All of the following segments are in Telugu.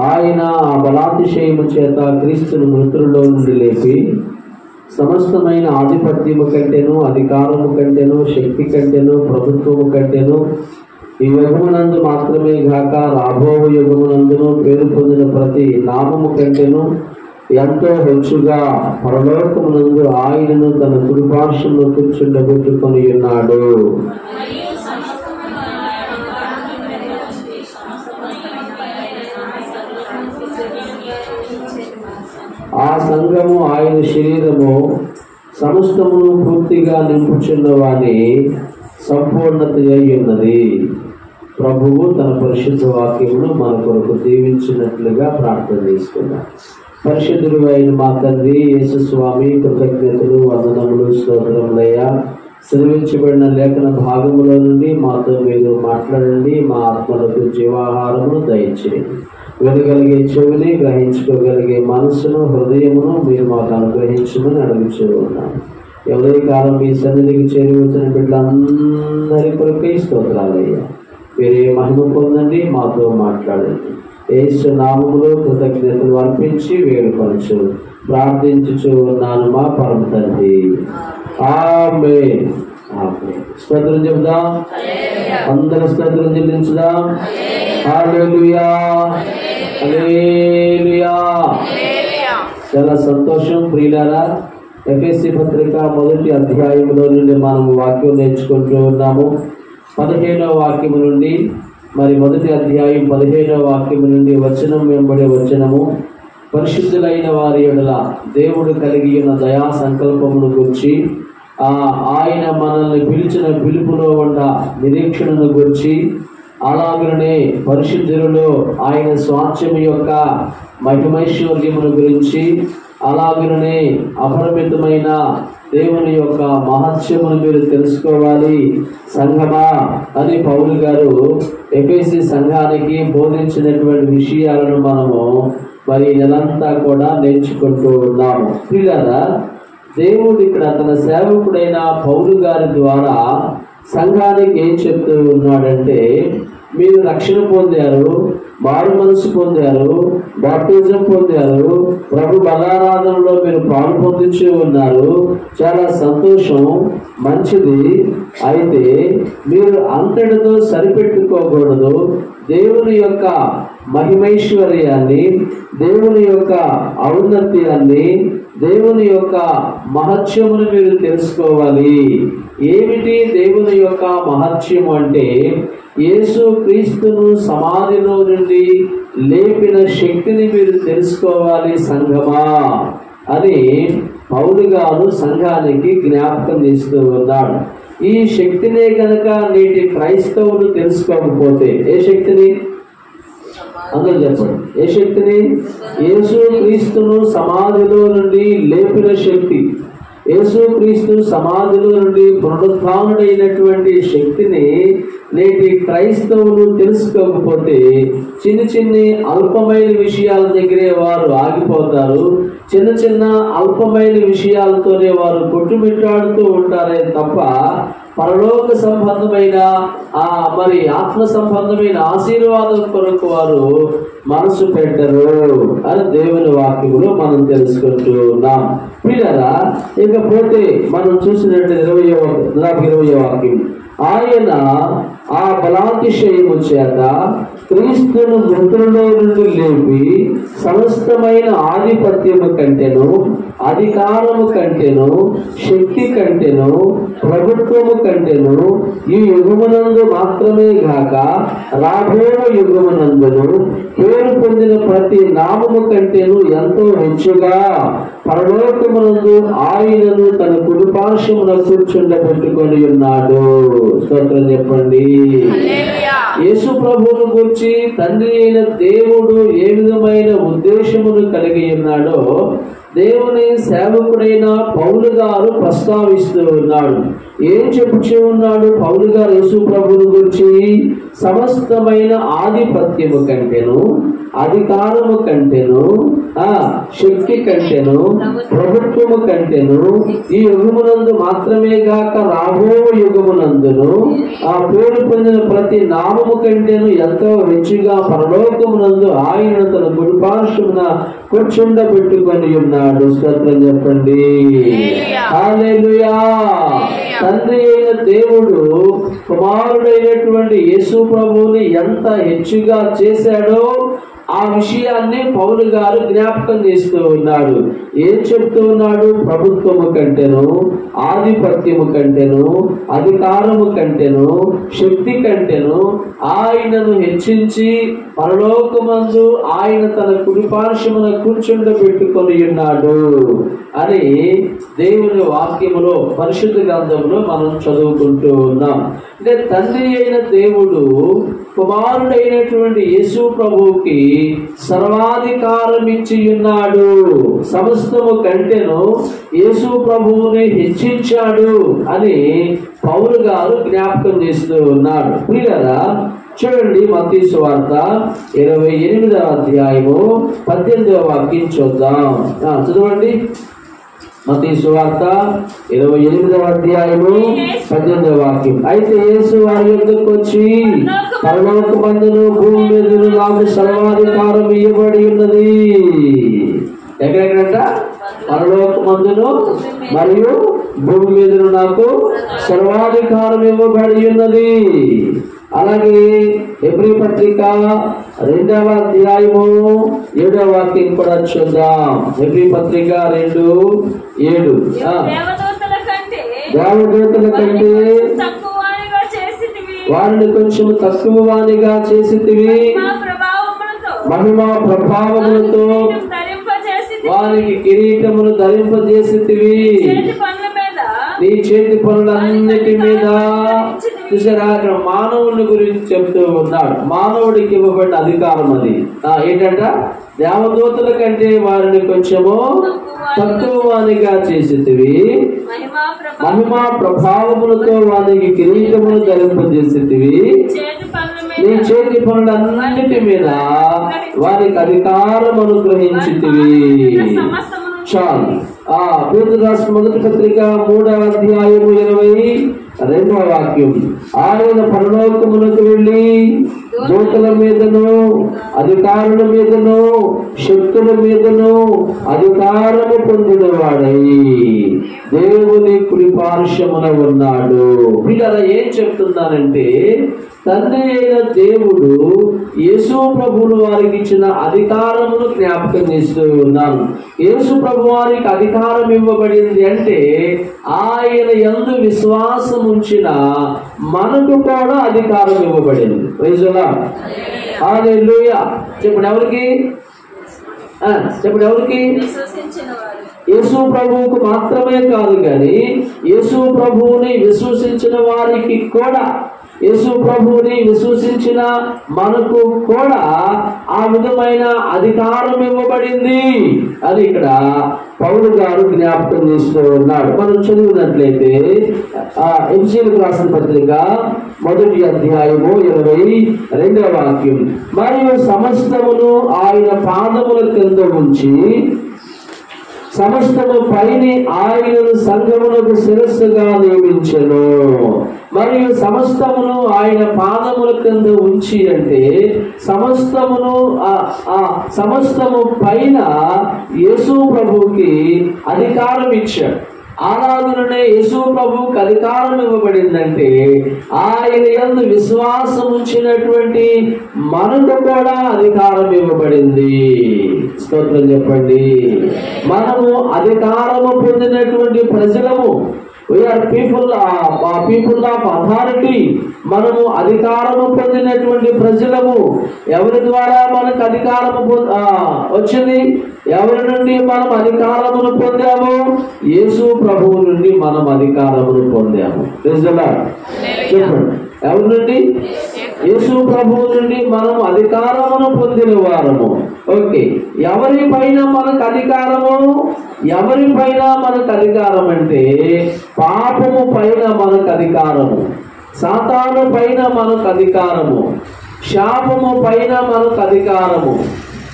ఆయన ఆ బలాతిశయము చేత క్రీస్తును మృతులలో నుండి లేపి సమస్తమైన ఆధిపత్యము కంటేను, అధికారము కంటేను, శక్తి కంటేను, ప్రభుత్వము కంటేను ఈ యుగమునందు మాత్రమే గాక రాబో యుగమునందును పేరు పొందిన ప్రతి నామము కంటేను ఎంతో హెచ్చుగా పరలోకమునందు ఆయనను తన కుడిపార్శ్వములో కూర్చుండబెట్టుకొని ఉన్నాడు. ఆ సంఘము ఆయన శరీరము సమస్తమును పూర్తిగా నింపుచున్న వాని సంపూర్ణత అయి ఉన్నది. ప్రభువు తన పరిశుద్ధ వాక్యమును మన కొరకు దీవించినట్లుగా ప్రార్థన చేసుకున్నాం. పరిశుద్ధుడు అయిన మా తండ్రి యేసు స్వామి, కృతజ్ఞతలు, వందనములు, స్తోత్రములయ్యా. సెలవించబడిన లేఖన భాగములో నుండి మాతో మీరు మాట్లాడండి. మా ఆత్మలకు జీవాహారమును దయచేయండి. వినగలిగే చెవిని, గ్రహించుకోగలిగే మనస్సును, హృదయమును మీరు మాకు అనుగ్రహించమని అడుగుచూ ఉన్నాను. ఎవరి కాలం మీ సన్నిధికి చేరి వచ్చిన బిడ్డలందరి కొరకై స్తోత్రాలయ్యా. మీరే మహిమ పొందండి, మాతో మాట్లాడండి. యేసు నామములో కృతజ్ఞతలు అర్పించి వేడుకొనచ్చు ప్రార్థించుచూ ఉన్నాను మా పరమ తండ్రి. ఆమేన్. ఆమేన్. స్తోత్రం చెబుదాం, అందరూ స్తోత్రం చెల్లించుదాం. హల్లెలూయా, హల్లెలూయా. చాలా సంతోషం ప్రియులారా. ఎఫెసీ పత్రిక 1వ అధ్యాయంలో నుండి మనం వాక్యం నేర్చుకుంటూ ఉన్నాము. 15వ వాక్యము నుండి, మరి 1వ అధ్యాయం 15వ వాక్యము నుండి వచనం వెంబడి వచనము పరిశుద్ధులైన వారి యెడల దేవుడు కలిగి ఉన్న దయా సంకల్పమును గురించి, ఆయన మనల్ని పిలిచిన పిలుపులో ఉన్న నిరీక్షణను గురించి, అలాగనే పరిశుద్ధులలో ఆయన స్వాస్థ్యము యొక్క మహిమైశ్వర్యమును గురించి, అలాగనే అపరిమితమైన దేవుని యొక్క మహత్యమును మీరు తెలుసుకోవాలి సంఘమా అని పౌలు గారు ఎఫెసీ సంఘానికి బోధించినటువంటి విషయాలను మనము మరి నెలంతా కూడా నేర్చుకుంటూ ఉన్నాము. ప్రియులారా, దేవుడు ఇక్కడ తన సేవకుడైన పౌలు గారి ద్వారా సంఘానికి ఏం చెప్తూ ఉన్నాడంటే, మీరు రక్షణ పొందారు, మారు మనసు పొందారు, బాప్టిజం పొందారు, ప్రభు బలారాధనలో మీరు పాలు పొందుతూ ఉన్నారు. చాలా సంతోషం, మంచిది. అయితే మీరు అంతటితో సరిపెట్టుకోకూడదు. దేవుని యొక్క మహిమైశ్వర్యాన్ని, దేవుని యొక్క ఔన్నత్యాన్ని, దేవుని యొక్క మహత్యమును మీరు తెలుసుకోవాలి. ఏమిటి దేవుని యొక్క మహత్యము అంటే, యేసు క్రీస్తును సమాధిలో నుండి లేపిన శక్తిని మీరు తెలుసుకోవాలి సంఘమా అని పౌలు గారు సంఘానికి జ్ఞాపకం చేస్తూ ఉన్నాడు. ఈ శక్తినే కనుక నేటి క్రైస్తవులు తెలుసుకోకపోతే, ఏ శక్తిని? అందరూ చెప్పండి. ఏ శక్తిని? యేసు క్రీస్తును సమాధిలో నుండి లేపిన శక్తి, యేసు క్రీస్తు సమాధిలో నుండి పునరుత్థానుడైనటువంటి శక్తిని నేటి క్రైస్తవులు తెలుసుకోకపోతే చిన్న చిన్న అల్పమైన విషయాల దగ్గరే వారు ఆగిపోతారు. చిన్న చిన్న అల్పమైన విషయాలతోనే వారు కొట్టుమిట్టాడుతూ ఉంటారే తప్ప పరలోక సంబంధమైన మరి ఆత్మ సంబంధమైన ఆశీర్వాదం కొరకు వారు మనసు పెట్టరు అని దేవుని వాక్యములో మనం తెలుసుకుంటూ ఉన్నాం. ప్రియులారా, ఇకపోతే మనం చూసినట్టు 20వ వాక్యం, ఆయన ఆ బలాతిశయము చేత క్రీస్తును మృతులలో నుండి లేపి సమస్తమైన ఆధిపత్యము కంటేను, అధికారము కంటేను, శక్తి కంటేను, ప్రభుత్వము కంటేను ఈ యుగమునందు మాత్రమే గాక రాబో యుగమునందును పేరు పొందిన ప్రతి నామము కంటేను ఎంతో హెచ్చుగా పరలోకమునందు ఆయనను తన కుడిపార్శ్వమున కూర్చుండబెట్టుకొని ఉన్నాడు. స్తోత్రం చెప్పండి. యేసు ప్రభువును గురించి తండ్రి అయిన దేవుడు ఏ విధమైన ఉద్దేశమును కలిగి ఉన్నాడో దేవుని సేవకుడైన పౌలు గారు ప్రస్తావిస్తూ ఉన్నాడు. ఏం చెప్పుచూ ఉన్నాడు పౌలు గారు యేసు ప్రభువుని గురించి? సమస్తమైన ఆధిపత్యము కంటేను, అధికారము కంటేను, శక్తి కంటేను, ప్రభుత్వము కంటేను, ఈ యుగమునందు మాత్రమే గాక రాబో యుగమునందును ఆ పేరు పొందిన ప్రతి నామము కంటేను ఎంతో హెచ్చుగా పరలోకమునందు ఆయన తన కుడిపార్శ్వమున కూర్చుండబెట్టుకొని ఉన్నాడు. స్తోత్రం చెప్పండి. హల్లెలూయా. తండ్రి అయిన దేవుడు కుమారుడైనటువంటి యేసు ప్రభువుని ఎంత హెచ్చుగా చేశాడో ఆ విషయాన్ని పౌలు గారు జ్ఞాపకం చేస్తూ ఉన్నాడు. ఏం చెప్తూ ఉన్నాడు? ప్రభుత్వము కంటేను, ఆధిపత్యము కంటేను, అధికారము కంటేను, శక్తి కంటేను ఆయనను హెచ్చించి పరలోకమందు ఆయన తన కుడిపార్శ్వమున కూర్చుండబెట్టుకొని ఉన్నాడు అని దేవుని వాక్యములో, పరిశుద్ధ గ్రంథంలో మనం చదువుకుంటూ ఉన్నాం. అంటే తండ్రి అయిన దేవుడు కుమారుడైనటువంటి యేసు ప్రభువుకి సర్వాధికారం ఇచ్చి ఉన్నాడు. సమస్తము కంటేను యేసు ప్రభువుని హెచ్చించాడు అని పౌలు గారు జ్ఞాపకం చేస్తూ ఉన్నాడు. ప్రియులారా, చూడండి మత్తయి సువార్త 28వ అధ్యాయము 18వ వాక్యం చూద్దాం. చదవండి. మత్తయి సువార్త 28వ అధ్యాయము 18వ వాక్యం. అయితే యేసు వారి యొద్దకు వచ్చి, పరలోకమందును భూమి మీదను నాకు సర్వాధికారం ఇవ్వబడి ఉన్నది. ఎక్కడెక్కడంట? పరలోకమందును మరియు భూమి మీదను నాకు సర్వాధికారం ఇవ్వబడి ఉన్నది. అలాగే హెబ్రీ పత్రిక 2వ అధ్యాయము 7వ వాక్యం కూడా చూద్దాం. హెబ్రీ పత్రిక 2:7. దేవదూతల కంటే వారిని కొంచెం తక్కువ వానిగా చేసితివి, మహిమా ప్రభావములతో వారికి కిరీటమును ధరింపజేసితివి, నీ చేతి పనులన్నిటి మీద. చూసారా, అక్కడ మానవుని గురించి చెప్తూ ఉన్నాడు. మానవుడికి ఇవ్వబడిన అధికారం అది ఏంటంట? దేవదూతల కంటే వారిని కొంచెము తక్కువ వానిగా చేసితివి, మహిమా ప్రభావములతో వారికి కిరీటమును ధరింపజేసితివి, నీ చేతి పనులన్నిటి మీద వారికి అధికారం అనుగ్రహించితివి. చాలు. పేతురు రాసిన మొదటి పత్రిక 3వ అధ్యాయము 22వ వాక్యం. ఆయన పరలోకమునకు వెళ్ళి దూతల మీదను, అధికారుల మీదను, శక్తుల మీదను అధికారము పొందిన వాడై దేవుని కుడిపార్శ్వమున ఉన్నాడు. వీళ్ళలా ఏం చెప్తున్నానంటే, తండ్రి అయిన దేవుడు యేసు ప్రభువులు వారికి ఇచ్చిన అధికారమును జ్ఞాపకం చేస్తూ ఉన్నాను. యేసు ప్రభు వారికి అధికారం ఇవ్వబడింది అంటే ఆయన యందు విశ్వాసం ఉంచిన మనకు కూడా అధికారం ఇవ్వబడింది. Praise the lord. హల్లెలూయా. చెప్పండి ఎవరికి? చెప్పండి ఎవరికి? యేసు ప్రభువుకు మాత్రమే కాదు కానీ యేసు ప్రభువుని విశ్వసించిన వారికి కూడా, యేసు ప్రభువుని విశ్వసించిన మనకు కూడా ఆ విధమైన అధికారం ఇవ్వబడింది అని ఇక్కడ పౌలు గారు జ్ఞాపకం చేస్తూ ఉన్నాడు. మనం చదివినట్లయితే ఎఫెసీయులకు రాసిన పత్రిక 1వ అధ్యాయము 22వ వాక్యం. మరియు సమస్తమును ఆయన పాదముల కింద ఉంచి సమస్తము పైని ఆయనను సంఘమునకు శిరస్సుగా నియమించెను. మరియు సమస్తమును ఆయన పాదముల కింద ఉంచి అంటే సమస్తము పైన యేసు ప్రభువుకి అధికారం ఇచ్చాడు. ఆరాధననే యేసు ప్రభువుకి అధికారం ఇవ్వబడిందంటే ఆయన యందు విశ్వాసం ఉంచినటువంటి మనకు కూడా అధికారం ఇవ్వబడింది. స్తోత్రం చెప్పండి. మనము అధికారము పొందినటువంటి ప్రజలము. We are people of authority. మనము అధికారము పొందినటువంటి ప్రజలము. ఎవరి ద్వారా మనకు అధికారము వచ్చింది? ఎవరి నుండి మనం అధికారమును పొందాము? యేసు ప్రభువు నుండి మనం అధికారమును పొందాము. చెప్పండి, ఎవరి నుండి? యేసు ప్రభువు నుండి మనం అధికారమును పొందిన వారము. ఓకే, ఎవరిపైన మనకు అధికారము? ఎవరిపైన మనకు అధికారం అంటే పాపము పైన మనకు అధికారము, సాతాను పైన మనకు అధికారము, శాపము పైన మనకు అధికారము,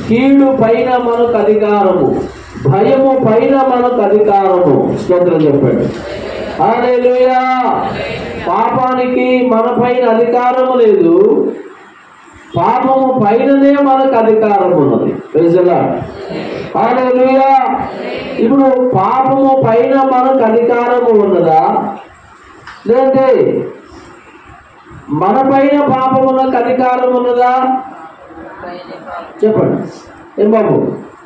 కీడు పైన మనకు అధికారము, భయము పైన మనకు అధికారము. స్తోత్రం చెప్పండి. హల్లెలూయా. పాపానికి మన పైన అధికారము లేదు, పాపము పైననే మనకు అధికారం ఉన్నది. Praise the lord. హల్లెలూయా. ఇప్పుడు పాపము పైన మనకు అధికారము ఉన్నదా, లేదంటే మన పైన పాపమునకు అధికారం ఉన్నదా? చెప్పండి ఏం బాబు,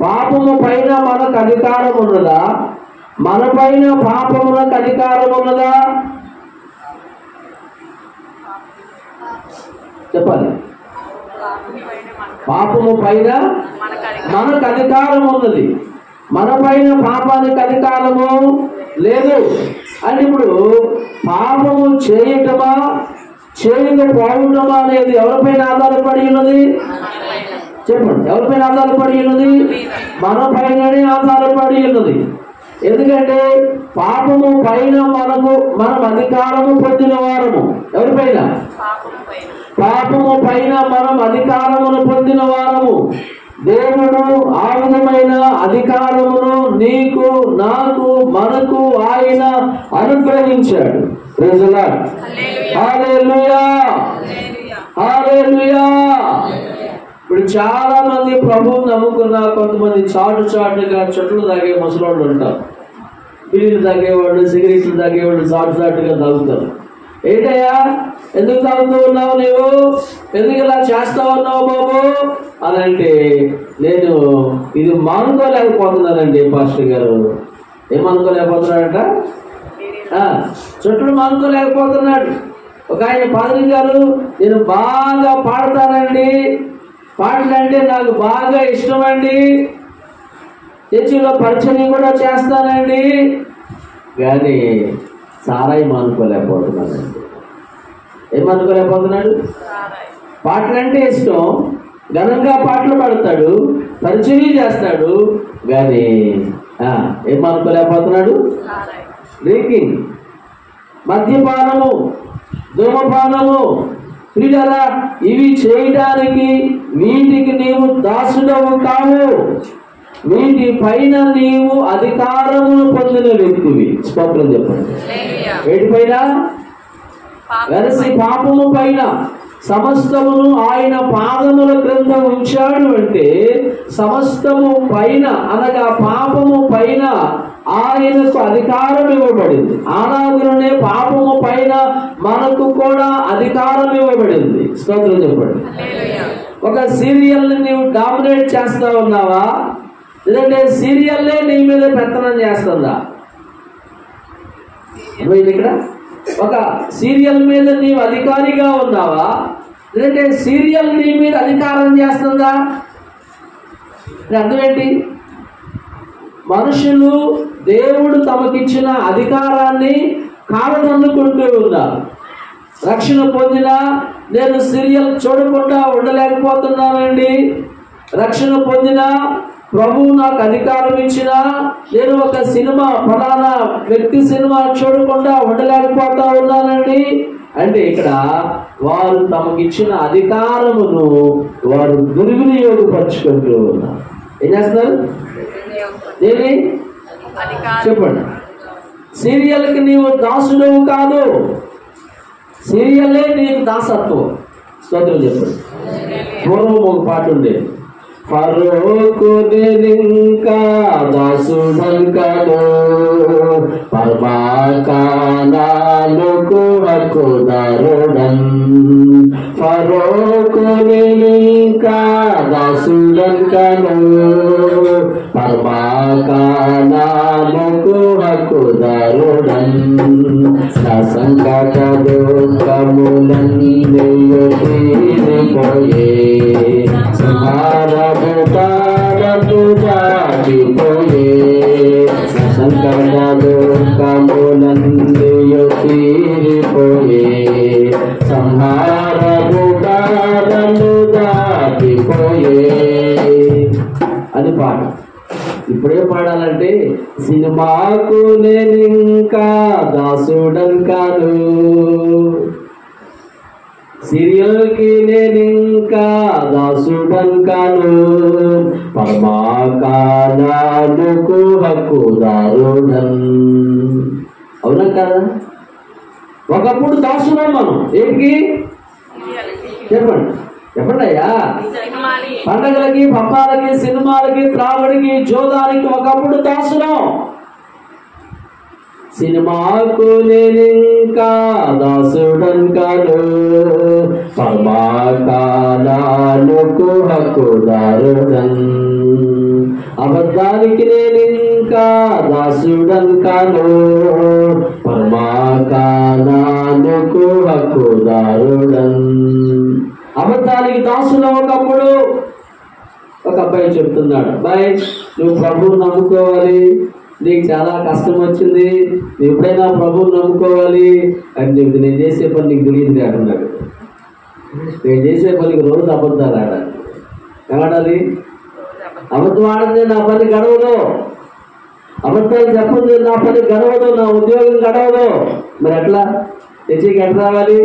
పాపము పైన మనకు అధికారం ఉన్నదా? మన పైన పాపమునకు అధికారం ఉన్నదా? చెప్పాలి. పాపము పైన మనకు అధికారం ఉన్నది, మన పైన పాపానికి అధికారము లేదు. అంటే ఇప్పుడు పాపము చేయటమా చేయకపోవటమా అనేది ఎవరిపైన ఆధారపడి ఉన్నది? చెప్పండి, ఎవరిపైన ఆధారపడి ఉన్నది? మన పైననే ఆధారపడి ఉన్నది. ఎందుకంటే పాపము పైన మనం అధికారము పొందిన వారము. ఎవరిపైన? పాపము పైన మనం అధికారమును పొందిన వారము. దేవుడు ఆ విధమైన అధికారమును నీకు, నాకు, మనకు ఆయన అనుగ్రహించాడు. Praise the lord. Hallelujah. Hallelujah. ఇప్పుడు చాలా మంది ప్రభువుని నమ్ముకున్న కొంతమంది చాటుగా చెట్లు తాగే ముసలోళ్ళు ఉంటారు. బీడీలు తాగేవాళ్ళు, సిగరెట్లు తాగేవాళ్ళు చాటుగా తాగుతారు. ఏంటయ్యా ఎందుకు తాగుతూ ఉన్నావు నీవు? ఎందుకు ఇలా చేస్తా ఉన్నావు బాబు అని అంటే, నేను ఇది మానుకోలేకపోతున్నానండి పాస్టర్ గారు. ఏం మానుకోలేకపోతున్నాడంట? చెట్లు మానుకోలేకపోతున్నాడు. ఒక ఆయన పాదరి గారు, నేను బాగా పాడతానండి, పాటలు అంటే నాకు బాగా ఇష్టమండి, చర్చిలో పరిచయం కూడా చేస్తానండి, కానీ సారాయి మానుకోలేకపోతున్నానండి. ఏం మానుకోలేకపోతున్నాడు? పాటలు అంటే ఇష్టం, ఘనంగా పాటలు పాడతాడు, పరిచయం చేస్తాడు, కానీ ఏం మానుకోలేకపోతున్నాడు? డ్రింకింగ్, మద్యపానము, ధూమపానము. ప్రియులారా, ఇవి చేయడానికి వీటికి నీవు దాసుడవు కావు, వీటి పైన నీవు అధికారమును పొందిన వ్యక్తివి. స్తోత్రం చెప్పండి. వీటిపైన వెరసి పాపము పైన సమస్తమును ఆయన పాదముల క్రింద ఉంచాడు. అంటే సమస్తము పైన అనగా పాపము పైన ఆయనకు అధికారం ఇవ్వబడింది. ఆనాదులనే పాపము పైన మనకు కూడా అధికారం ఇవ్వబడింది. స్తోత్రం చెప్పండి. ఒక సీరియల్ని నీవు డామినేట్ చేస్తా ఉన్నావా, లేదంటే సీరియల్లే నీ మీద పెత్తనం చేస్తుందా? ఇక్కడ ఒక సీరియల్ మీద నీవు అధికారిగా ఉన్నావా, లేదంటే సీరియల్ నీ మీద అధికారం చేస్తుందా? అర్థం ఏంటి? మనుషులు దేవుడు తమకిచ్చిన అధికారాన్ని కాలదన్నుకుంటూ ఉన్నారు. రక్షణ పొందినా నేను సీరియల్ చూడకుండా ఉండలేకపోతున్నానండి, రక్షణ పొందినా ప్రభువు నాకు అధికారం ఇచ్చినా నేను ఒక సినిమా, ఫలానా వ్యక్తి సినిమా చూడకుండా ఉండలేకపోతా ఉన్నానండి అంటే ఇక్కడ వారు తమకిచ్చిన అధికారమును వారు దుర్వినియోగపరుచుకుంటూ ఉన్నారు. ఏం చేస్తున్నారు? దేని చెప్పండి. సీరియల్కి నీవు దాసుడవు కాదు, సీరియల్లే నీకు దాసత్వం. స్తోత్రం చెప్పండి. పూర్వం ఒక పాట ఉండేది, ఫరోకు ఇంకా దాసుడంకను పరమాకానాలకు హక్కుదారుడన్. ఫరోకు ఇంకా దాసుడంకను పరమాకానాలకు హక్కుదారుడన్. సంకట దుఃఖములన్నీ తీరిపోయే సంహారభూతాలకు దాటిపోయే. సంకట దుఃఖములన్నీ తీరిపోయే సంహారభూతాలను దాటిపోయే. సినిమాకు నేనింకా దాసుడన్ కాను, సీరియల్కి నేనింకా దాసుడన్ కాను, పరమాకాలకు హక్కుదారుడన్. అవునా కదా? ఒకప్పుడు దాసులం మనం. ఏంటికి చెప్పండి చెప్పండి అయ్యా? పండగలకి, పబ్బాలకి, సినిమాలకి, త్రాగుడికి, జోదానికి ఒకప్పుడు దాసులం. సినిమాకు నేనింకా దాసుడన్ కాను, పరమాకాలకు హక్కుదారుడన్. అబద్ధానికి నేనింకా దాసుడన్ కాను, పరమాకాలకు హక్కుదారుడన్. అబద్ధానికి దాసులం ఒకప్పుడు. ఒక అబ్బాయి చెప్తున్నాడు, అబ్బాయి నువ్వు ప్రభువు నమ్ముకోవాలి, నీకు చాలా కష్టం వచ్చింది, నువ్వు ఎప్పుడైనా ప్రభువుని నమ్ముకోవాలి అని చెప్తే, నేను చేసే పని నీకు తెలియదు అంటున్నాడు. నేను చేసే పనికి రోజు అబద్ధాలు ఆడాలి. ఏమాడాలి? అబద్ధం ఆడితే నా పని గడవదు, అబద్ధాలు చెప్పండి నా పని గడవదు, నా ఉద్యోగం గడవదు. మరి ఎట్లా తెచ్చికి ఎట్లా రావాలి?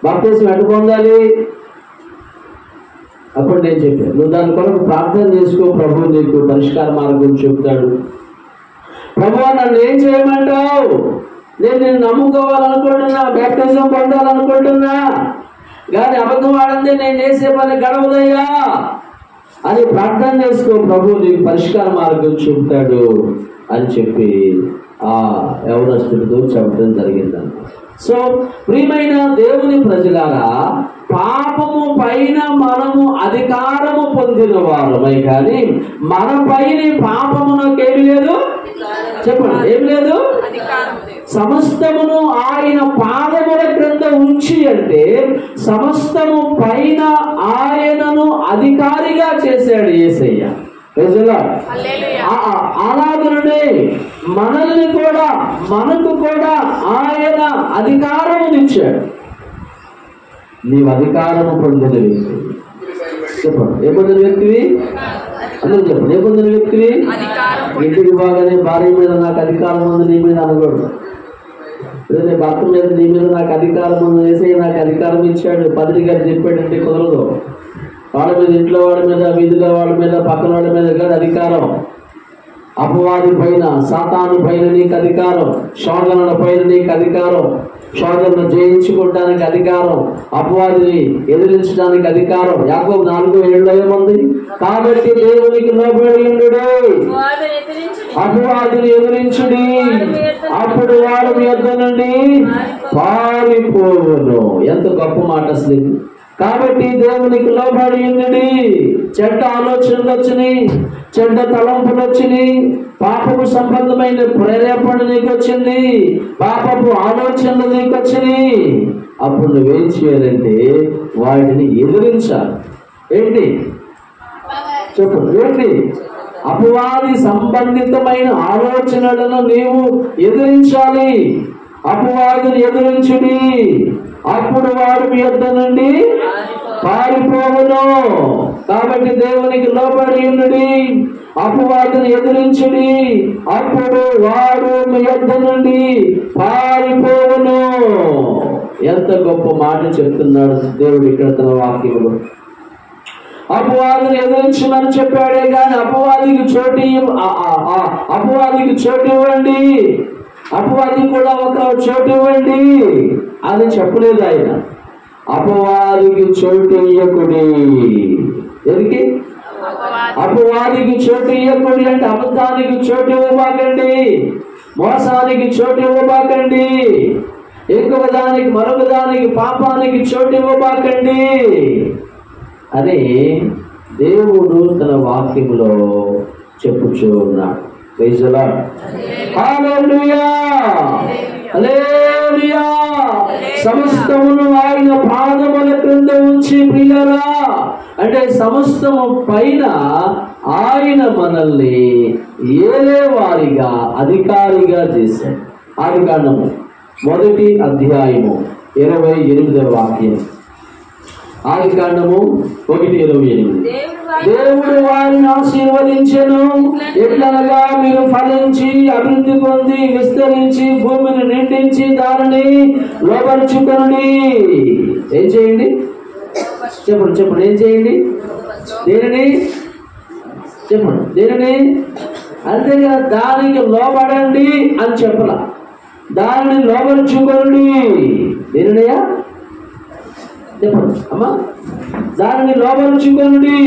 బాప్తిసం ఎట్లా పొందాలి? అప్పుడు నేను చెప్పాను, నువ్వు దాని కొరకు ప్రార్థన చేసుకో, ప్రభువు నీకు పరిష్కార మార్గం చెప్తాడు. ప్రభువా నన్ను ఏం చేయమంటావు? నేను నిన్ను నమ్ముకోవాలనుకుంటున్నా, బాప్తిజం పొందాలనుకుంటున్నా, కానీ అబద్ధం ఆడందే నేను చేసే పని గడవదయ్యా అని ప్రార్థన చేసుకో, ప్రభువు నీకు పరిష్కార మార్గం చెప్తాడు అని చెప్పి ఆ యవనస్తుడితో చెప్పడం జరిగిందన్న. సో ప్రియమైన దేవుని ప్రజలారా, పాపము పైన మనము అధికారము పొందిన వారమై, కానీ మన పైన పాపమునకేమి లేదు. చెప్పండి, ఏం లేదు. సమస్తమును ఆయన పాదముల క్రింద ఉంచి, అంటే సమస్తము పైన ఆయనను అధికారిగా చేశాడు యేసయ్య. అలాగనే మనల్ని కూడా, మనకు కూడా ఆయన అధికారమునిచ్చాడు. నీవు అధికారము పొందిన వ్యక్తి. చెప్పండి, ఏ పొందిన వ్యక్తివి? అందరూ చెప్పండి, ఏ పొందిన వ్యక్తివి? ఇంటికి బాగానే భార్య మీద నాకు అధికారం ఉంది, నీ మీద అనకూడదు. లేదంటే భర్త మీద, నీ మీద నాకు అధికారం ఉంది, యేసయ్య నాకు అధికారం ఇచ్చాడు, పదిరి గారు చెప్పాడంటే కుదరదు. వాళ్ళ మీద, ఇంట్లో వాళ్ళ మీద, వీధిలో వాళ్ళ మీద, పక్కన వాళ్ళ మీద కాదు అధికారం. అపవాది పైన, సాతాను పైన నీకు అధికారం, శోధనల పైన నీకు అధికారం, శోధనను జయించుకోవడానికి అధికారం, అపవాదిని ఎదిరించడానికి అధికారం. యాకోబు 4:7 ఏముంది? కాబట్టి దేవునికి లోబడి ఉండుడి, అపవాదిని ఎదిరించుడి, అప్పుడు వాడు మీ యొద్ద నుండి పారిపోవును. ఎంత గొప్ప మాట అసలు. కాబట్టి దేవునికి లోబడి ఉండుడి. చెడ్డ ఆలోచనలు వచ్చినాయి, చెడ్డ తలంపులు వచ్చినాయి, పాపపు సంబంధమైన ప్రేరేపణ నీకు వచ్చింది, పాపపు ఆలోచనలు నీకు వచ్చినాయి. అప్పుడు నువ్వేం చేయాలంటే వాటిని ఎదిరించాలి. ఏంటి చెప్పు? ఏంటి? అపవాది సంబంధితమైన ఆలోచనలను నీవు ఎదిరించాలి. అపవాదిని ఎదిరించుడి, అప్పుడు వాడు మీ యొద్ద నుండి పారిపోవును. కాబట్టి దేవునికి లోబడి ఉండుడి, అపవాదిని ఎదిరించుడి, అప్పుడు వాడు మీ యొద్ద నుండి పారిపోవును. ఎంత గొప్ప మాట చెప్తున్నాడు దేవుడు ఇక్కడ తన వాక్యంలో. అపవాదిని ఎదిరించమని చెప్పాడే కానీ అపవాదికి చోటు ఇవ్వండి, అపవాది కూడా ఒక చోటు ఇవ్వండి అని చెప్పలేదు ఆయన. అపవాదికి చోటు ఇయ్యకుడి. ఎందుకు అపవాదికి చోటు ఇయ్యకుడి అంటే అబద్ధానికి చోటు ఇవ్వబాకండి, మోసానికి చోటు ఇవ్వబాకండి, ఇంకొక దానికి మరొక దానికి పాపానికి చోటు ఇవ్వబాకండి అని దేవుడు తన వాక్యములో చెప్పుచూ ఉన్నాడు. Praise the lord. Hallelujah, hallelujah. సమస్తమును ఆయన పాదముల క్రింద ఉంచి, ప్రియులారా, అంటే సమస్తము పైన ఆయన మనల్ని ఏలేవారిగా, అధికారిగా చేశాడు. ఆదికాండము 1:28 వాక్యం. ఆదికాండము 1:28. దేవుడు వారిని ఆశీర్వదించెను. ఎట్లనగా మీరు ఫలించి అభివృద్ధి పొంది విస్తరించి భూమిని నిండించి దానిని లోపరుచుకొనుడి. ఏం చేయండి? చెప్పండి ఏం చేయండి? దేనిని చెప్పండి? దేనిని? అంతే కదా, దానికి లోబడండి అని చెప్పాల. దానిని లోపరుచుకొనుడి. దేనినయ్యా? చెప్పండి అమ్మా. దానిని లోపరుచుకొనుడి.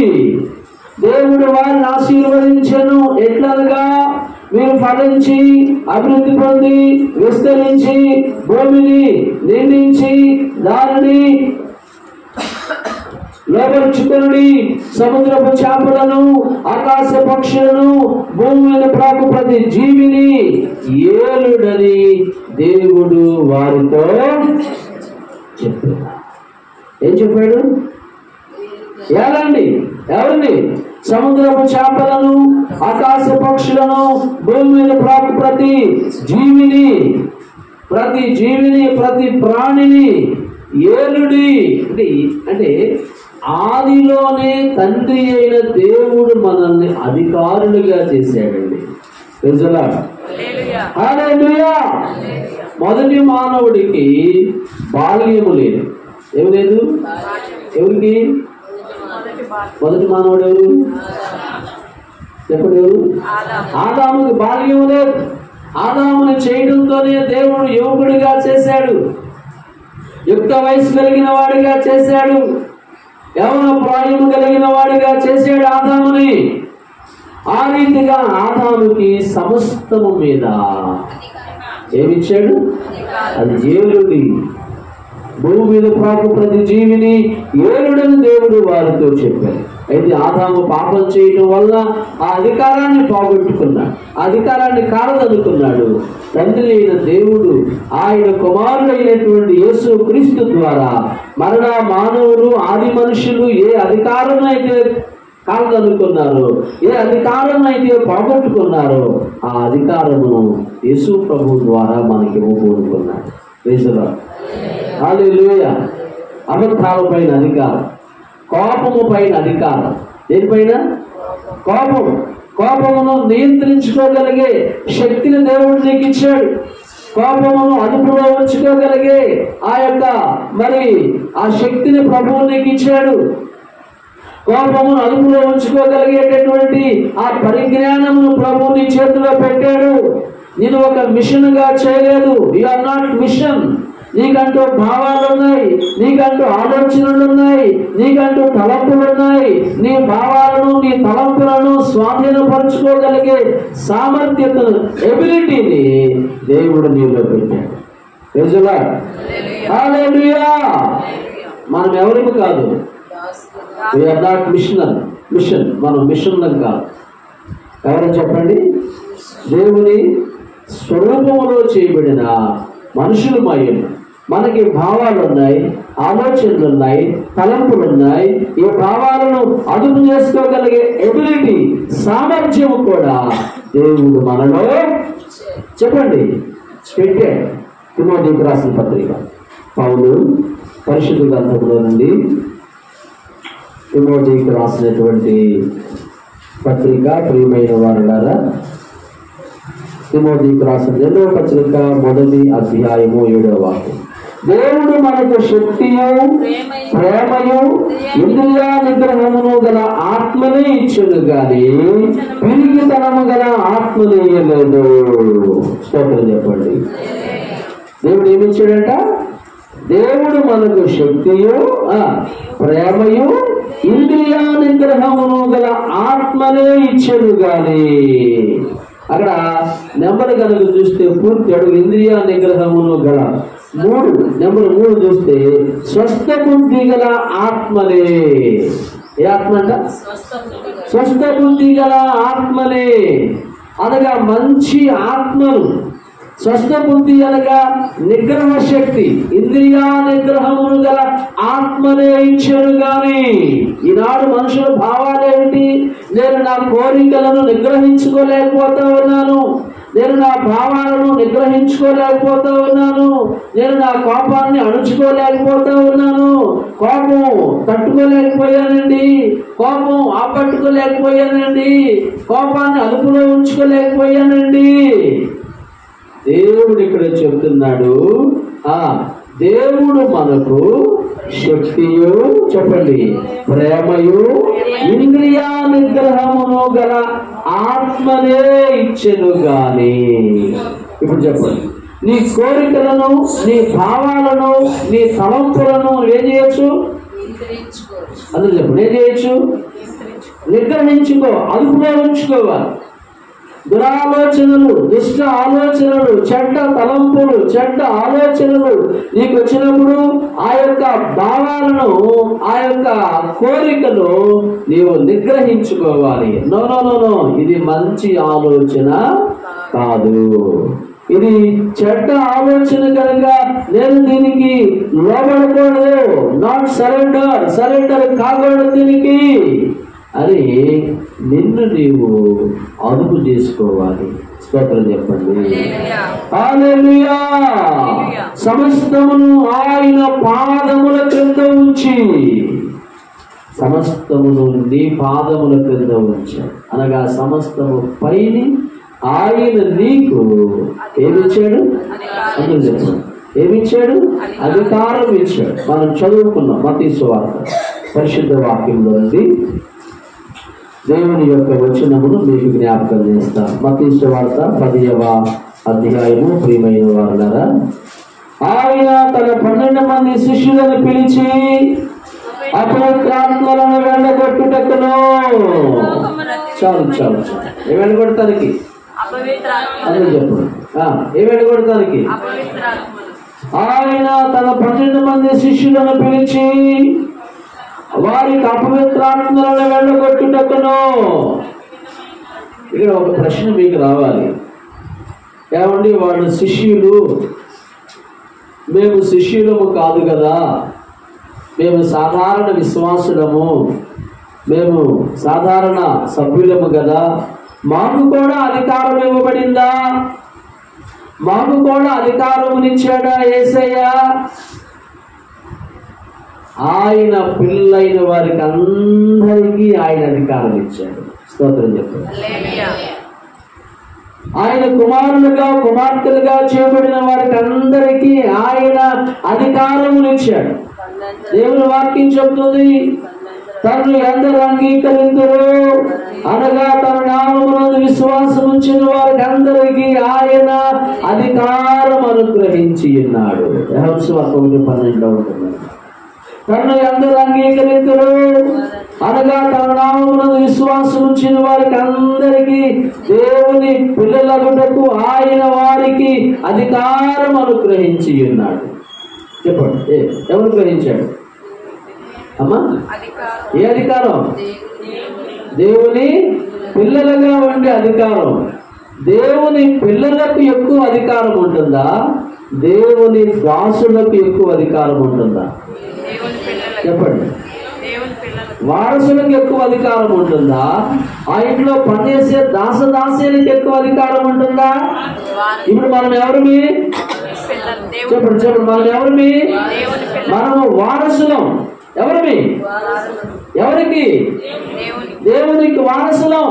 దేవుడు వారిని ఆశీర్వదించెను. ఎట్లనగా మీరు ఫలించి అభివృద్ధి పొంది విస్తరించి భూమిని నిండించి దానిని లోపరుచుకొనుడి. సముద్రపు చేపలను ఆకాశ పక్షులను భూమి మీద ప్రాకు ప్రతి జీవిని ఏలుడని దేవుడు వారితో చెప్పాడు. ఏం చెప్పాడు? ఏలండి. ఎవరిని? సముద్రపు చేపలను ఆకాశ పక్షులను భూమి మీద ప్రాకు ప్రతి జీవిని ప్రతి ప్రాణిని ఏలుడి. అంటే ఆదిలోనే తండ్రి అయిన దేవుడు మనల్ని అధికారులుగా చేశాడండి. హల్లెలూయా. మొదటి మానవుడికి బాల్యము లేదు. ఏమి లేదు? ఎవరికి? మొదటి మానవుడు ఎవరు? చెప్పండి ఎవరు? ఆదాముకి బాల్యము లేదు. ఆదాముని చేయడంతోనే దేవుడు యువకుడిగా చేశాడు, యుక్త వయసు కలిగిన వాడిగా చేశాడు, యవన ప్రాయము కలిగిన వాడిగా చేశాడు ఆదాముని. ఆ రీతిగా ఆదాముకి సమస్తము మీద ఏమిచ్చాడు? అది ఏలుడి. భూమి మీద ప్రాకు ప్రతి జీవిని ఏలుడని దేవుడు వారితో చెప్పారు. అయితే ఆదాము పాపం చేయడం వల్ల ఆ అధికారాన్ని పోగొట్టుకున్నాడు, ఆ అధికారాన్ని కారదనుకున్నాడు. తండ్రి అయిన దేవుడు ఆయన కుమారుడైనటువంటి యేసు క్రీస్తు ద్వారా మరణ మానవులు ఆది మనుషులు ఏ అధికారం అయితే కాదనుకున్నారో, ఏ అధికారం అయితే పోగొట్టుకున్నారో ఆ అధికారమును యేసు ప్రభు ద్వారా మనకి ఇవ్వబోతున్నాడు. హల్లెలూయా. అబద్ధాల పైన అధికారం, కోపము పైన అధికారం. దేనిపైన? కోపమును నియంత్రించుకోగలిగే శక్తిని దేవుడు నీకు ఇచ్చాడు. కోపమును అదుపులో ఉంచుకోగలిగే ఆ శక్తిని ప్రభువు నీకు ఇచ్చాడు. కోపమును అదుపులో ఉంచుకోగలిగేటటువంటి ఆ పరిజ్ఞానమును ప్రభువు నీ చేతిలో పెట్టాడు. నేను ఒక మిషన్ గా చేయలేదు. You are not machine. నీకంటూ భావాలు ఉన్నాయి, నీకంటూ ఆలోచనలు ఉన్నాయి, నీకంటూ తలంపులు ఉన్నాయి. నీ భావాలను నీ తలంపులను స్వాధీనపరచుకోగలిగే సామర్థ్యతను, ఎబిలిటీని దేవుడు నీలో పెట్టాడు. హల్లెలూయా. మనం ఎవరికి కాదు. We are not machine. మనం మిషన్లం కాదు. ఎవరని చెప్పండి? దేవుని స్వరూపములో చేయబడిన మనుషులు మనకి భావాలు ఉన్నాయి, ఆలోచనలు ఉన్నాయి, తలంపులు ఉన్నాయి. ఈ భావాలను అదుపు చేసుకోగలిగే ఎబిలిటీ, సామర్థ్యము కూడా దేవుడు మనలో చెప్పండి పెట్టాడు. తిమోతికి రాసిన పత్రిక పౌలు పరిశుద్ధ గ్రంథంలో నుండి తిమోతికి రాసినటువంటి పత్రిక, ప్రియమైన వారులారా, తిమోతికి రాసిన 2వ పత్రిక 1వ అధ్యాయము 7వ వాక్యం. దేవుడు మనకు శక్తియు ప్రేమయు ఇంద్రియ నిగ్రహమును గల ఆత్మనే ఇచ్చును గాని పిరికితనము గల ఆత్మనే ఇయ్యలేదు. స్తోత్రం చెప్పండి. దేవుడు ఏమిచ్చాడంట? దేవుడు మనకు శక్తియు ప్రేమయు ఇంద్రియ నిగ్రహమును గల ఆత్మనే ఇచ్చెను గాని. అక్కడ నెంబర్ కనుక చూస్తే పూర్తి అడుగు ఇంద్రియ నిగ్రహమును గల 3 నెంబర్ 3 చూస్తే స్వస్థ బుద్ధి గల ఆత్మలే. ఏ ఆత్మ అంట? స్వస్థ బుద్ధి గల ఆత్మలే అనగా మంచి ఆత్మను. స్వస్థ బుద్ధి అనగా నిగ్రహ శక్తి, ఇంద్రియా నిగ్రహమును గల ఆత్మనే ఇచ్చాను గాని. ఈనాడు మనుషుల భావాలేమిటి? నేను నా కోరికలను నిగ్రహించుకోలేకపోతా ఉన్నాను, నేను నా భావాలను నిగ్రహించుకోలేకపోతా ఉన్నాను, నేను నా కోపాన్ని అణుచుకోలేకపోతా ఉన్నాను, కోపం తట్టుకోలేకపోయానండి, కోపం ఆపట్టుకోలేకపోయానండి, కోపాన్ని అదుపులో ఉంచుకోలేకపోయానండి. దేవుడు ఇక్కడ చెప్తున్నాడు, దేవుడు మనకు శక్తియు, చెప్పండి, ప్రేమయు, ఇంద్రియ నిగ్రహమును గల ఆత్మనే ఇచ్చెను గాని. ఇప్పుడు చెప్పండి, నీ కోరికలను, నీ భావాలను, నీ తలంపులను ఏం చేయొచ్చు? అందరూ చెప్పండి, ఏం చేయొచ్చు? నిగ్రహించుకో, అదుపులో ఉంచుకోవాలి. దురాలోచనలు, దుష్ట ఆలోచనలు, చెడ్డ తలంపులు, చెడ్డ ఆలోచనలు నీకు వచ్చినప్పుడు ఆ యొక్క భావాలను, ఆ యొక్క కోరికను నీవు నిగ్రహించుకోవాలి. నో నో నో నో, ఇది మంచి ఆలోచన కాదు, ఇది చెడ్డ ఆలోచన కనుక నేను దీనికి లోబడకూడదు, నాట్ సరెండర్ కాకూడదు దీనికి అని నిన్ను నీవు అదుపు చేసుకోవాలి. స్తోత్రం చెప్పండి. హల్లెలూయా. సమస్తమును ఆయన పాదముల క్రింద ఉంచి, సమస్తమును నీ పాదముల క్రింద ఉంచాడు అనగా సమస్తము పైని ఆయన నీకు ఏమిచ్చాడు? అందరూ చెప్పండి, ఏమిచ్చాడు? అధికారం ఇచ్చాడు. మనం చదువుకున్నాం మత్తయి సువార్త పరిశుద్ధ వాక్యంలో నుండి దేవుని యొక్క వచనమును మీకు జ్ఞాపకం చేస్తాను. మత్తయి సువార్త 10వ అధ్యాయము. ప్రియమైన వారులారా, ఆయన తన 12 మంది శిష్యులను పిలిచి అపవిత్రాత్మలను వెళ్ళగొట్టుటకును, చాలు ఏ వెళ్ళగొడతానికి? అదే చెప్పండి, ఏ వెళ్ళగొడతానికి? ఆయన తన 12 మంది శిష్యులను పిలిచి వారికి అపవిత్రాత్మలను వెళ్ళగొట్టుటకును. ఇక్కడ ఒక ప్రశ్న మీకు రావాలి, ఏమండి వాళ్ళు శిష్యులు, మేము శిష్యులము కాదు కదా, మేము సాధారణ విశ్వాసులము, మేము సాధారణ సభ్యులము కదా, మాకు కూడా అధికారం ఇవ్వబడిందా? మాకు కూడా అధికారమునిచ్చాడా యేసయ్య? ఆయన పిల్లలైన వారికి అందరికీ ఆయన అధికారం ఇచ్చాడు. స్తోత్రం చెప్పండి. ఆయన కుమారులుగా కుమార్తెలుగా చేయబడిన వారికి అందరికీ ఆయన అధికారమునిచ్చాడు. దేవుని వాక్యం చెప్తుంది, తను ఎందరు అంగీకరించరు అనగా తన నామమునందు విశ్వాసం ఉంచిన వారికి అందరికీ ఆయన అధికారం అనుగ్రహించి ఉన్నాడు. యెహోషువ 1:12 ఉంటుంది. తను ఎందరు అంగీకరించరు అనగా తన నామమునందు విశ్వాసం ఉంచిన వారికి అందరికీ దేవుని పిల్లలగుటకు ఆయన వారికి అధికారం అనుగ్రహించి ఉన్నాడు. చెప్పండి, ఎవరు గ్రహించాడు అమ్మా? ఏ అధికారం? దేవుని పిల్లలుగా ఉండే అధికారం. దేవుని పిల్లలకు ఎక్కువ అధికారం ఉంటుందా? దేవుని దాసులకు ఎక్కువ అధికారం ఉంటుందా? చెప్పండి. వారసులకు ఎక్కువ అధికారం ఉంటుందా? ఆ ఇంట్లో పనిచేసే దాసదాసీలకు ఎక్కువ అధికారం ఉంటుందా? ఇప్పుడు మనం ఎవరిమి? చెప్పండి, మనం ఎవరిమి? మనము వారసులం. ఎవరిమి? ఎవరికి? దేవునికి వారసులం.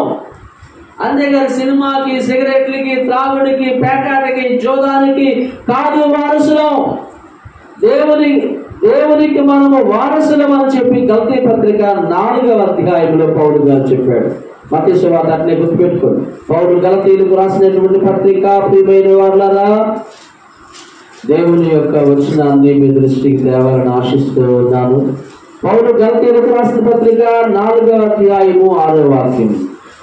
అంతేగాని సినిమాకి, సిగరెట్లకి, త్రాగుడికి, పేకాటకి, జోదానికి కాదు వారసులం. దేవునికి మనము వారసులం అని చెప్పి గలతీ పత్రిక 4వ అధ్యాయంలో పౌలు గారు చెప్పాడు. మత్తయి సువార్త అట్లే గుర్తుపెట్టుకోండి. పౌలు గలతీయులకు రాసినటువంటి పత్రిక. ప్రియమైన వారులారా, దేవుని యొక్క వచనాన్ని మీ దృష్టికి తేవాలని ఆశిస్తూ ఉన్నాను. పౌలు గలతీయులకు రాసిన పత్రిక 4వ అధ్యాయము 6వ వాక్యం.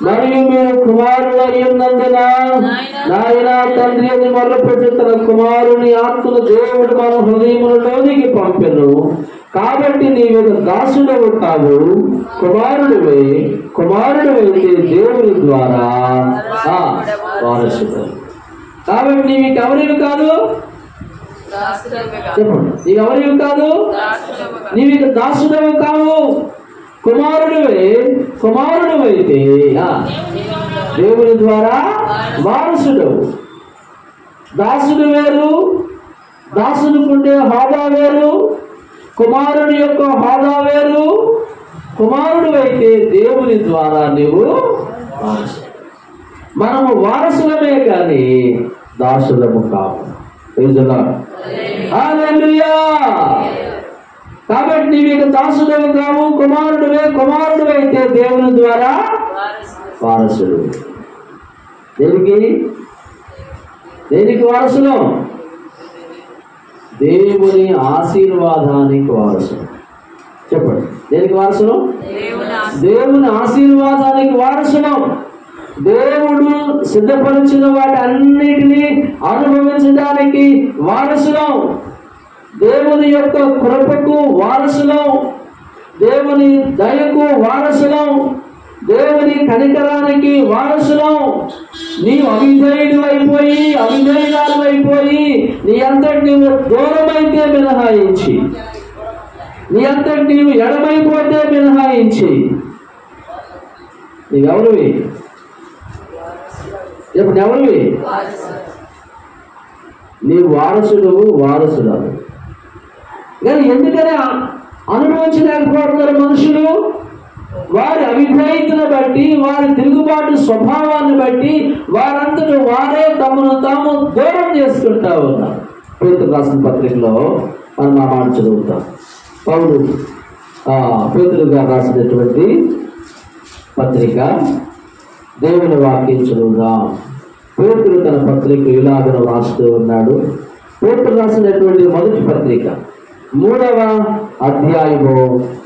మరియు మీరు కుమారులై ఉన్నందున నాయన తండ్రి అని మొదలుపెట్టి తన కుమారుని ఆత్మను దేవుడు మన హృదయములలోనికి పంపెను. కాబట్టి నీవు దాసుడవు కావు, కుమారుడివైతే దేవుని ద్వారా వారసుడు. కాబట్టి నీవు ఎవరివి కాదు? చెప్పండి, నీవు ఎవరివి కాదు? నీవు దాసుడవు కావు, కుమారుడువైతే దేవుని ద్వారా వారసుడు. దాసుడు వేరు, దాసుడుకుండే హోదా వేరు, కుమారుడి యొక్క హోదా వేరు. కుమారుడు అయితే దేవుని ద్వారా నువ్వు వారసు. మనము వారసులమే కానీ దాసులము కావు. హల్లెలూయా. కాబట్టి నీవు దాసుడము కావు, కుమారుడు అయితే దేవుని ద్వారా వారసుడు. దేనికి వారసులం? దేవుని ఆశీర్వాదానికి వారసులం. చెప్పండి, దేనికి వారసులం? దేవుని ఆశీర్వాదానికి వారసులం. దేవుడు సిద్ధపరిచిన వాటి అన్నిటినీ అనుభవించడానికి వారసులం. దేవుని యొక్క కృపకు వారసులం, దేవుని దయకు వారసులం, దేవుని కనికరానికి వారసులం. నీవు అవిధేయురాలు అయిపోయి నీ అంతటి నీవు దూరమైతే మినహాయించి, నీ అంతటి నీవు ఎడమైపోతే మినహాయించి నీవెవరివి? ఇప్పుడు ఎవరివి? నీ వారసురాలు. కానీ ఎందుకని అనుభవించలేకపోతున్నారు మనుషులు? వారి అవిధేయతను బట్టి, వారి తిరుగుబాటు స్వభావాన్ని బట్టి వారంతటి వారే తమను తాము దూరం చేసుకుంటా ఉన్నారు. పేతురు రాసిన పత్రికలో మనం ఆ మాట చదువుతాం. పౌలు పేతురు గారు రాసినటువంటి పత్రిక, దేవుని వాక్యం చదువుదాం. పేతురు తన పత్రిక ఇలాగ రాస్తూ ఉన్నాడు. పేతురు రాసినటువంటి మొదటి పత్రిక 3వ అధ్యాయము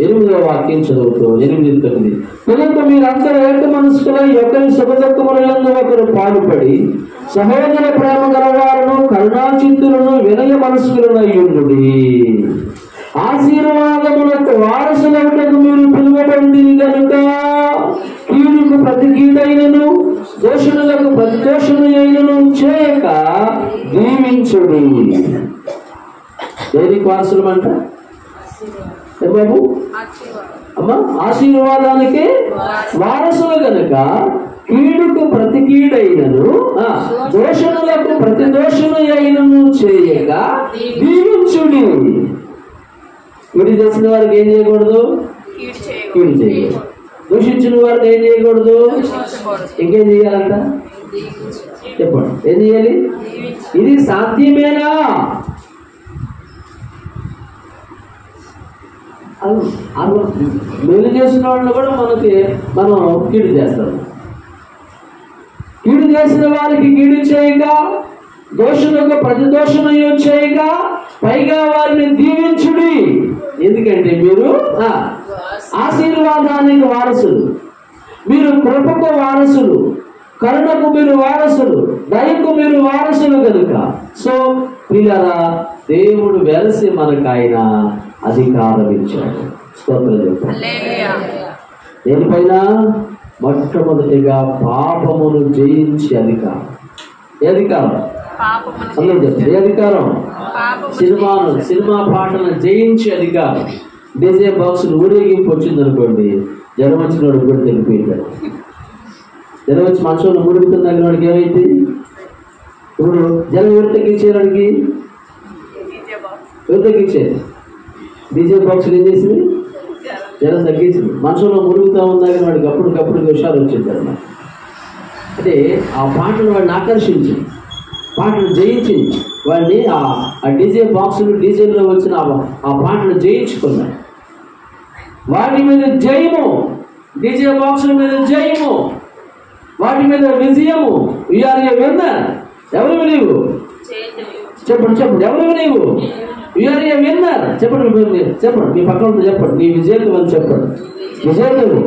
8వ వాక్యం చదువుతూ 8-9. కనుక మీరందరూ ఏక మనస్కులై ఒకరి సుఖదుఖములందు ఒకరు పాలుపడి సహోదర ప్రేమ గలవారును కరుణాచిత్తులను వినయ మనస్కులను అయ్యుండుడి. ఆశీర్వాదములకు వారసులకు మీరు పిలువబడింది కనుక కీడుకు ప్రతి కీడైనను దోషులకు ప్రతి దోషులైనను చేయక దీవించుడి. దేనికి వారసులం అంట బాబు? అమ్మా, ఆశీర్వాదానికి వారసులు కనుక కీడుకు ప్రతి కీడైనను దోషణులకు ప్రతి దోషణను చేయక దీవించుడి. కీడు చేసిన వారికి ఏం చేయకూడదు? కీడు చేయకూడదు. దూషించిన వారికి ఏం చేయకూడదు? ఇంకేం చేయాలంట? చెప్పండి, ఏం చేయాలి? ఇది సాధ్యమేనా? మేలు చేసిన వాళ్ళు కూడా మనం కీడు చేస్తాం. కీడు చేసిన వారికి కీడు చేయక, దోషులకు ప్రతి దోషణం చేయక, పైగా వారిని దీవించుడి. ఎందుకంటే మీరు ఆశీర్వాదానికి వారసులు, మీరు కృపకు వారసులు, కరుణకు మీరు వారసులు, దయకు మీరు వారసులు కనుక. సో పిల్లరా, దేవుడు వెలసి మనకు ఆయన అధికారం ఇచ్చాడు. స్తోత్రం చెప్పండి. దేనిపైన? మొట్టమొదటిగా పాపమును జయించే అధికారం. ఏ అధికారం? అందరూ చెప్పండి, ఏ అధికారం? సినిమా పాటను జయించే అధికారం. డీజే బాక్సులు ఊరేగింపు వచ్చింది అనుకోండి, జనం వచ్చిన వాడు కూడా తెలిపోయింటాడు. జనం వచ్చి మనుషులు ఊరుగుతున్న వాడికి ఏమైంది? ఇప్పుడు జనం ఎవరు తగ్గించేవాడికి? ఎవరు తగ్గించేది? డీజే బాక్సులు ఏం చేసింది? జనం తగ్గించింది. మనుషులు మురుగుతూ ఉన్నా కానీ వాడికి అప్పటికప్పుడు విషయాలు వచ్చింది అన్నమాట. అంటే ఆ పాటను వాడిని ఆకర్షించింది, పాటను జయించింది. వాడిని ఆ డీజే బాక్సులు, డీజేలో వచ్చిన ఆ పాటను జయించుకున్నాడు. వాటి మీద జయము, డీజే బాక్సుల మీద జయము, వాటి మీద విజయము. వీఆర్ ఏ విన్నర్. ఎవరు నీవు? చెప్పండి, ఎవరు నీవు? వీఆర్ ఏ విన్నర్. చెప్పండి, మీ పక్కన చెప్పండి, నీ విజేతవు అని చెప్పండి. విజేతవు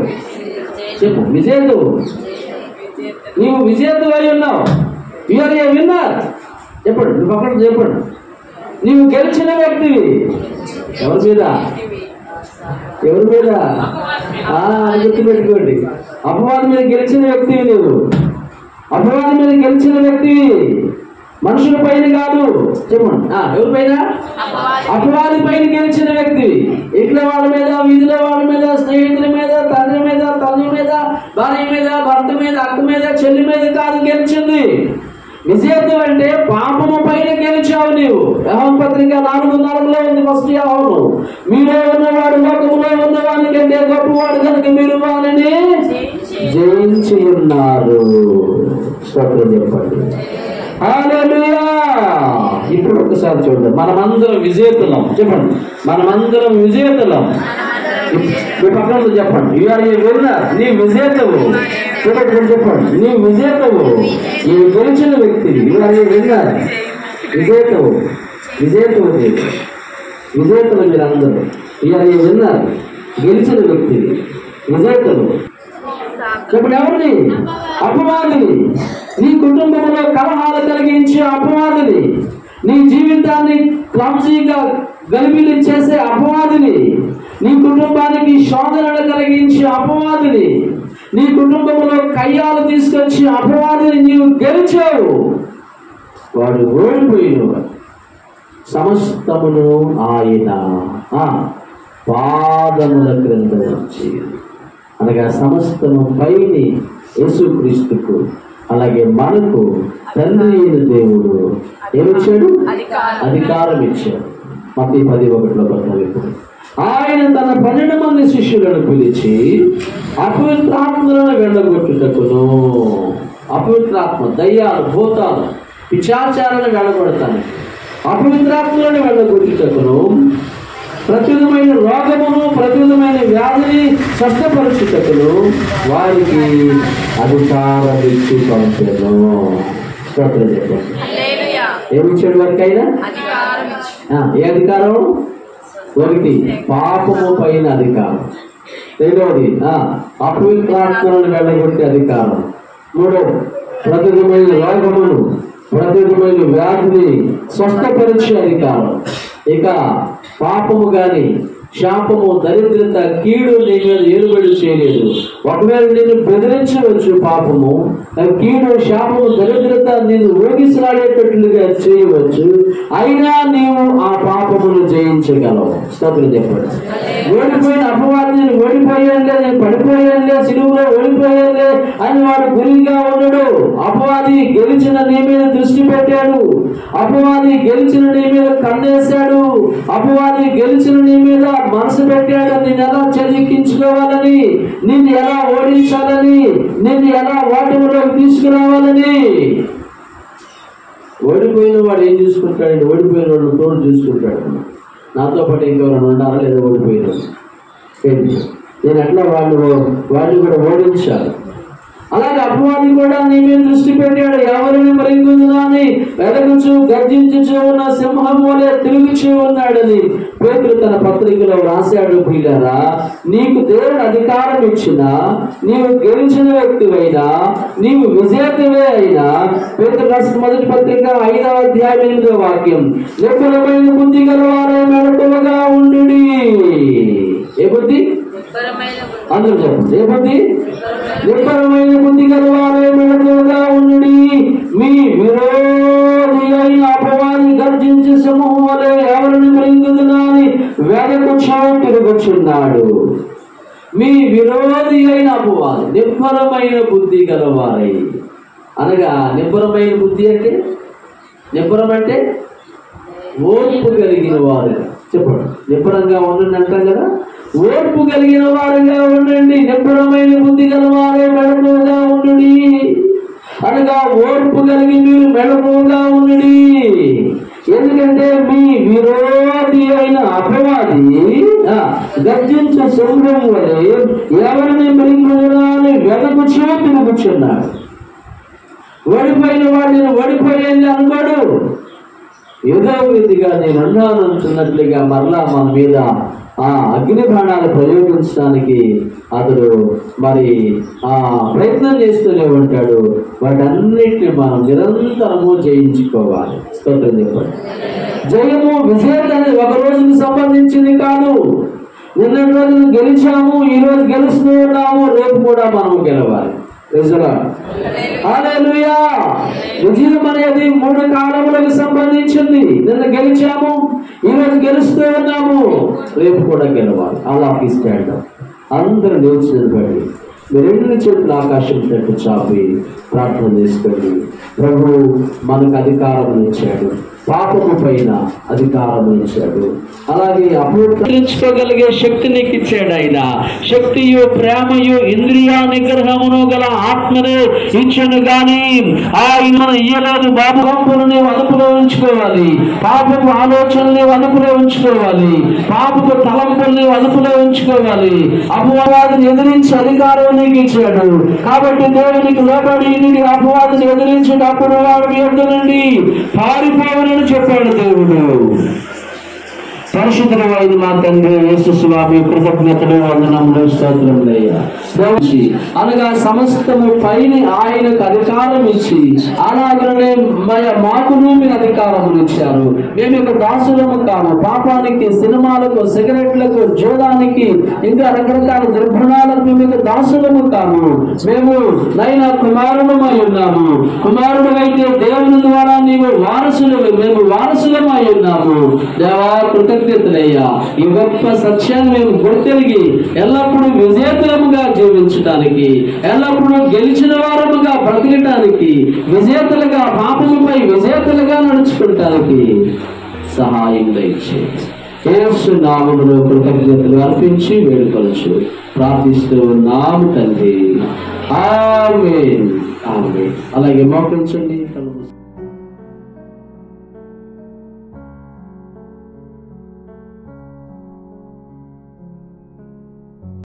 చెప్పు, విజేతవు. నీవు విజేతవు అయి ఉన్నావు. వీఆర్ ఏ విన్నర్. చెప్పండి, మీ పక్కన చెప్పండి. నీవు గెలిచిన వ్యక్తివి. ఎవరి మీద? ఎవరి మీద? గుర్తుపెట్టుకోండి, అపవాది మీద గెలిచిన వ్యక్తివి నీవు. అపవాది మీద గెలిచిన వ్యక్తివి, మనుషుల పైన కాదు. చెప్పండి, ఎవరిపైన? అపవాది పైన గెలిచిన వ్యక్తివి. ఇంట్లో వాళ్ళ మీద, వీధిలో వాళ్ళ మీద, స్నేహితుల మీద, చెల్లి మీద కాదు గెలిచింది. విజేతం అంటే పాపము పైన గెలిచావు నీవు. యోహాను పత్రిక 4:4 ఉంది. ఫస్ట్ యోహాను, మీలో ఉన్నవాడు లోకములో ఉన్నవాని కంటే గొప్పవాడు కనుక మీరు వారిని జయించి ఉన్నారు. స్తోత్రం చెప్పండి. హల్లెలూయా. ఇప్పుడు ఒకసారి చూడండి, మనమందరం విజేతలం. చెప్పండి, మనమందరం విజేతలం. మీ పక్కన చెప్పండి, యు ఆర్ ఏ విన్నర్. నీ విజేతవు. చెప్పండి, నీ విజేతవు. ఈ గెలిచిన వ్యక్తి యు ఆర్ ఏ విన్నర్. విజేతవు, విజేతవు, విజేతలు మీరందరూ. You are a winner. గెలిచిన వ్యక్తి విజేతలు. చెప్పండి, ఎవరిని? అపవాదిని. నీ కుటుంబంలో కలహాలు కలిగించే అపవాదిని, నీ జీవితాన్ని క్లమ్సీగా గలిబిలి చేసే అపవాదిని, నీ కుటుంబానికి శోధనలు కలిగించే అపవాదిని, నీ కుటుంబంలో కయ్యాలు తీసుకొచ్చి అపవాదిని నీవు గెలిచావు. వాడు ఓడిపోయినవాడు. సమస్తమును ఆయన పాదముల క్రింద వచ్చి, అనగా సమస్తము పైని యేసుక్రీస్తుకు, అలాగే మనకు తండ్రి అయిన దేవుడు ఏమిచ్చాడు? అధికారం ఇచ్చాడు. మత్తయి 10:1 ఆయన తన 12 మంది శిష్యులను పిలిచి అపవిత్రాత్మలను వెళ్ళగొట్టుటకును, అపవిత్రాత్మ, దయ్యాలు, భూతాలు, పిశాచాలను వెళ్ళగొడతాను, అపవిత్రాత్మలను వెళ్ళగొట్టుటకును, ప్రతివిధమైన రోగమును, ప్రతివిధమైన వ్యాధిని స్వస్థపరచుటకును వారికి అధికారం ఇచ్చి పంపాను. స్తోత్రం చెప్పండి. ఏమిచ్చాడు వారికైనా? ఏ అధికారం? ఒకటి, పాపము పైన అధికారం. రెండవది, అపవిత్రాత్మలను వెళ్ళగొట్టే అధికారం. మూడవది, ప్రతివిధమైన రోగమును, ప్రతివిధమైన వ్యాధిని స్వస్థపరిచే అధికారం. ఇక పాపము గాని, శాపము, దరిద్రత, కీడు నీ మీద ఏలుబడి చేయలేదు. ఒకవేళ నిన్ను బెదిరించవచ్చు పాపము, కీడు, శాపము, దరిద్రత నిన్ను ఊగిసలాడేటట్లుగా చేయవచ్చు. అయినా నీవు ఆ పాపమును జయించగలవు. స్తోత్రం చెప్పండి. ఓడిపోయిన అపవాదిని ఓడిపోయానులే, నేను పడిపోయానులే, సిలువలో ఓడిపోయానులే అని వాడు గురిగా ఉన్నాడు. అపవాది గెలిచిన నీ మీద దృష్టి పెట్టాడు. అపవాది గెలిచిన నీ మీద కన్నేశాడు. అపవాది గెలిచిన నీ మీద మనసు పెట్టాడు. నిన్ను ఎలా చెల్లించుకోవాలని, నిన్ను ఎలా ఓడించాలని, నిన్ను ఎలా ఓటమిలోకి తీసుకురావాలని. ఓడిపోయిన వాడు ఏం చూసుకుంటాడు? ఓడిపోయిన వాడు తోడు చూసుకుంటాడు. నాతో పాటు ఇంకెవరైనా ఉండాలా లేదా? ఓడిపోయిన నేను ఎట్లా వాళ్ళు కూడా ఓడించాలి. అలాగే అపవాది కూడా నీ మీద దృష్టి పెట్టాడు. ఎవరిని మరింగుందా అని వెదకుచు గర్జించుచు ఉన్న సింహం వలె తిరుగుచూ ఉన్నాడని పేతురు తన పత్రికలో రాశాడు. ప్రియులారా, నీకు దేవుడు అధికారం ఇచ్చినా, నీవు గెలిచిన వ్యక్తివైనా, నీవు విజేతవే అయినా, పేతురు రాసిన మొదటి పత్రిక 5వ అధ్యాయం 8వ వాక్యం, నిబ్బరమైన బుద్ధి గలవారే మెలకువగా ఉండుడి. ఏ బుద్ధి? అందరూ చెప్పండి. ఏ బుద్ధి? నిబ్బరమైన బుద్ధి గలవారే మెలకువగా ఉండుడి. మీ విరోధి అయిన అపవాది గర్జించే సింహం వలె ఎవరిని మృంగుదునా అని వెదకుచూ తిరుగుచున్నాడు. మీ విరోధి అయిన అపవాది నిబ్బరమైన బుద్ధి గలవారై, అనగా నిబ్బరమైన బుద్ధి అంటే, నిబ్బరం అంటే ఓర్పు కలిగిన వారు. చెప్పండి, నిబ్బరంగా ఉండండి అంటాం కదా. ఓర్పు కలిగిన వారుగా ఉండండి. నిబ్బరమైన బుద్ధి గలవారే మెలకువగా ఉండుడి. అనగా ఓర్పు కలిగి మీరు మెలకువగా ఉండుడి. ఎందుకంటే మీ విరోధి అయిన అపవాది గర్జించే సింహం వలె ఎవరిని మృంగుదునా అని వెదకుచూ తిరుగుచున్నాడు. ఓడిపోయిన వాడిని ఓడిపోయింది అనుకోడు. ఏదో విధిగా నేను అన్నానున్నట్లుగా మరలా మన మీద అగ్ని బాణాలు ప్రయోగించడానికి అతడు మరి ప్రయత్నం చేస్తూనే ఉంటాడు. వాటన్నిటిని మనం నిరంతరము జయించుకోవాలి. స్తోత్రం చెప్పండి. జయము, విజేత అనేది ఒక రోజుకి సంబంధించింది కాదు. నిన్నటి రోజున గెలిచాము, ఈ రోజు గెలుస్తూ ఉన్నాము, రేపు కూడా మనం గెలవాలి. హల్లెలూయా. విజయం అనేది 3 కాలములకు సంబంధించింది. నిన్న గెలిచాము, ఈ రోజు గెలుస్తూ ఉన్నాము, రేపు కూడా గెలవాలి. అలా స్టాండ్ అందరూ నిలిచి నిలబడి రెండు చేతుల ఆకాశం తట్టు చాపి ప్రార్థన చేసుకోండి. ప్రభు మనకు అధికారం ఇచ్చాడు, పాపము పైన అధికారం ఇచ్చాడు. అలాగే అపూర్తించుకోగలిగే శక్తి నీకు ఇచ్చాడు. ఆయన శక్తియు ప్రేమయు ఇంద్రియ నిగ్రహమును గల ఆత్మనే ఇచ్చాను గాని ఆయన ఇయ్యలేదు. పాపపులని అదుపులో ఉంచుకోవాలి, పాపపు ఆలోచనల్ని అదుపులో ఉంచుకోవాలి, పాపపు తలంపుల్ని అదుపులో ఉంచుకోవాలి. అపవాదిని ఎదిరించి అధికారం నీకు ఇచ్చాడు. కాబట్టి దేవునికి లోబడి నీకు అపవాదిని ఎదిరించినప్పుడు వాడు మీ యొద్ద నుండి పారిపోవని చెప్పాడు దేవుడు. పరిశుద్ధమైన మా తండ్రి యేసు స్వామి కృతజ్ఞతలు, వందనములు, స్తోత్రములయ్యా. అనగా సమస్తము పైన ఆయనకు అధికారం ఇచ్చి అలాగనే మాకును మీరు అధికారం ఇచ్చారు. మేము యొక్క దాసులము కాము. పాపానికి, సినిమాలకు, సిగరెట్లకు, జోదానికి, ఇంకా రకరకాల దుర్గుణాలకు మేము దాసులము కాము. మేము నైనా కుమారులమై ఉన్నాము. కుమారుడు అయితే దేవుని ద్వారా నీవు వారసులము, మేము వారసులమై ఉన్నాము. దేవా కృతజ్ఞతలయ్యా. ఈ గొప్ప సత్యాన్ని మేము గుర్తెరిగి ఎల్లప్పుడూ విజేతలముగా జీవించడానికి, ఎల్లప్పుడూ గెలిచిన వారముగా బ్రతికటానికి, విజేతలుగా పాపముపై విజేతలుగా నడుచుకుంటానికి సహాయం దయచేయండి. యేసు నామములో కృతజ్ఞతలు అర్పించి వేడుకొనచ్చు ప్రార్థిస్తూ ఉన్నాము తండ్రి. ఆమేన్. ఆమేన్. అలాగే మోకరించండి.